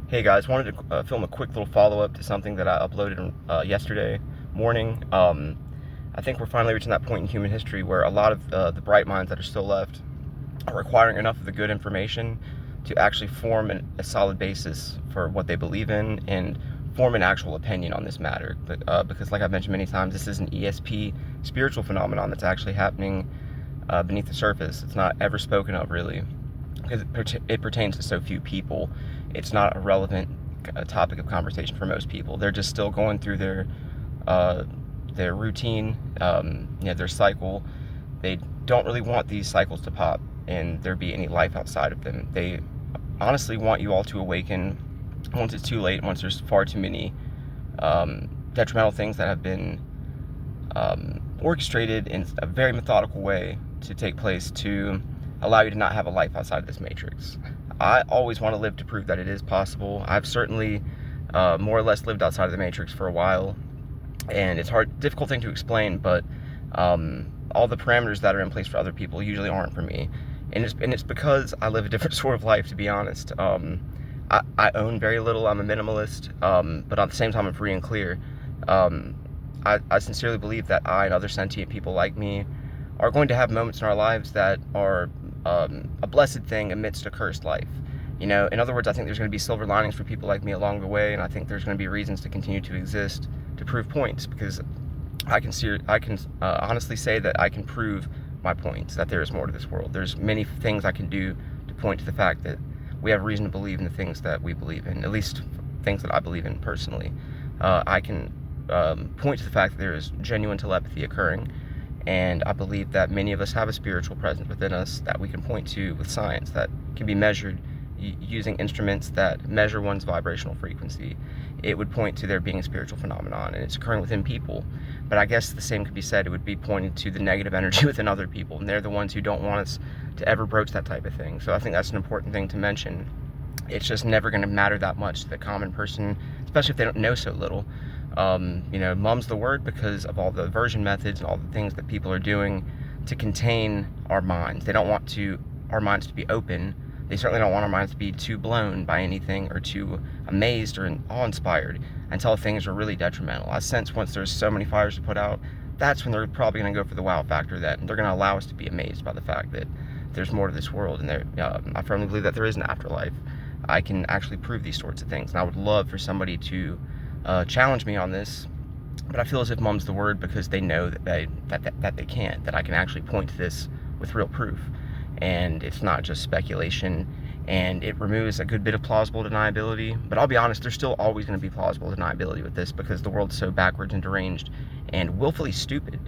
Hey guys, wanted to film a quick little follow-up to something that I uploaded yesterday morning. I think we're finally reaching that point in human history where a lot of the bright minds that are still left are acquiring enough of the good information to actually form a solid basis for what they believe in and form an actual opinion on this matter. Because like I've mentioned many times, this is an ESP spiritual phenomenon that's actually happening beneath the surface. It's not ever spoken of really, because it pertains to so few people. It's not a relevant topic of conversation for most people. They're just still going through their routine, their cycle. They don't really want these cycles to pop and there be any life outside of them. They honestly want you all to awaken once it's too late, once there's far too many detrimental things that have been orchestrated in a very methodical way to take place to allow you to not have a life outside of this matrix. I always want to live to prove that it is possible. I've certainly more or less lived outside of the matrix for a while, and it's difficult thing to explain, but all the parameters that are in place for other people usually aren't for me. And it's because I live a different sort of life, to be honest. I own very little. I'm a minimalist, but at the same time, I'm free and clear. I sincerely believe that I and other sentient people like me are going to have moments in our lives that are a blessed thing amidst a cursed life. In other words, I think there's going to be silver linings for people like me along the way, and I think there's going to be reasons to continue to exist to prove points, because I can honestly say that I can prove my points, that there is more to this world. There's many things I can do to point to the fact that we have reason to believe in the things that we believe in, at least things that I believe in personally. I can point to the fact that there is genuine telepathy occurring, and I believe that many of us have a spiritual presence within us that we can point to with science that can be measured using instruments that measure one's vibrational frequency. It would point to there being a spiritual phenomenon, and it's occurring within people. But I guess the same could be said, it would be pointed to the negative energy within other people, and they're the ones who don't want us to ever broach that type of thing. So I think that's an important thing to mention. It's just never going to matter that much to the common person, especially if they don't know so little. Mum's the word because of all the aversion methods and all the things that people are doing to contain our minds. They don't want our minds to be open. They certainly don't want our minds to be too blown by anything or too amazed or awe-inspired until things are really detrimental. I sense once there's so many fires to put out, that's when they're probably going to go for the wow factor. That they're going to allow us to be amazed by the fact that there's more to this world, and I firmly believe that there is an afterlife. I can actually prove these sorts of things, and I would love for somebody to challenge me on this, but I feel as if mum's the word because they know that they can't, that I can actually point to this with real proof, and it's not just speculation, and it removes a good bit of plausible deniability. But I'll be honest, there's still always going to be plausible deniability with this because the world's so backwards and deranged and willfully stupid.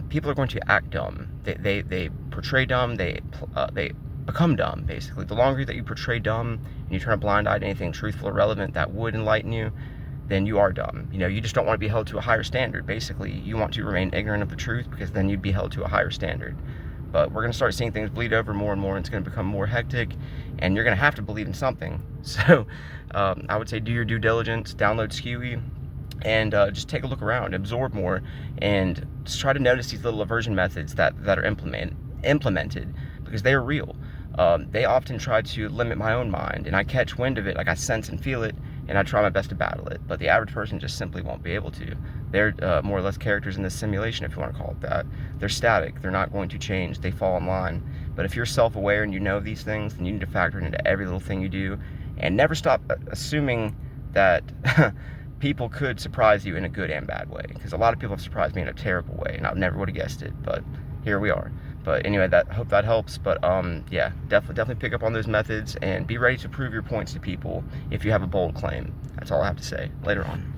People are going to act dumb. They portray dumb. They become dumb, basically. The longer that you portray dumb and you turn a blind eye to anything truthful or relevant that would enlighten you, then you are dumb. You just don't want to be held to a higher standard. Basically, you want to remain ignorant of the truth because then you'd be held to a higher standard. But we're going to start seeing things bleed over more and more, and it's going to become more hectic, and you're going to have to believe in something. So I would say do your due diligence, download Skewy, and just take a look around, absorb more, and just try to notice these little aversion methods that are implemented because they are real. They often try to limit my own mind, and I catch wind of it, like I sense and feel it, and I try my best to battle it. But the average person just simply won't be able to. They're more or less characters in this simulation, if you want to call it that. They're static. They're not going to change. They fall in line. But if you're self-aware and you know these things, then you need to factor it into every little thing you do, and never stop assuming that people could surprise you in a good and bad way, because a lot of people have surprised me in a terrible way, and I never would have guessed it, but here we are. But anyway, hope that helps. But yeah, definitely pick up on those methods and be ready to prove your points to people if you have a bold claim. That's all I have to say. Later on.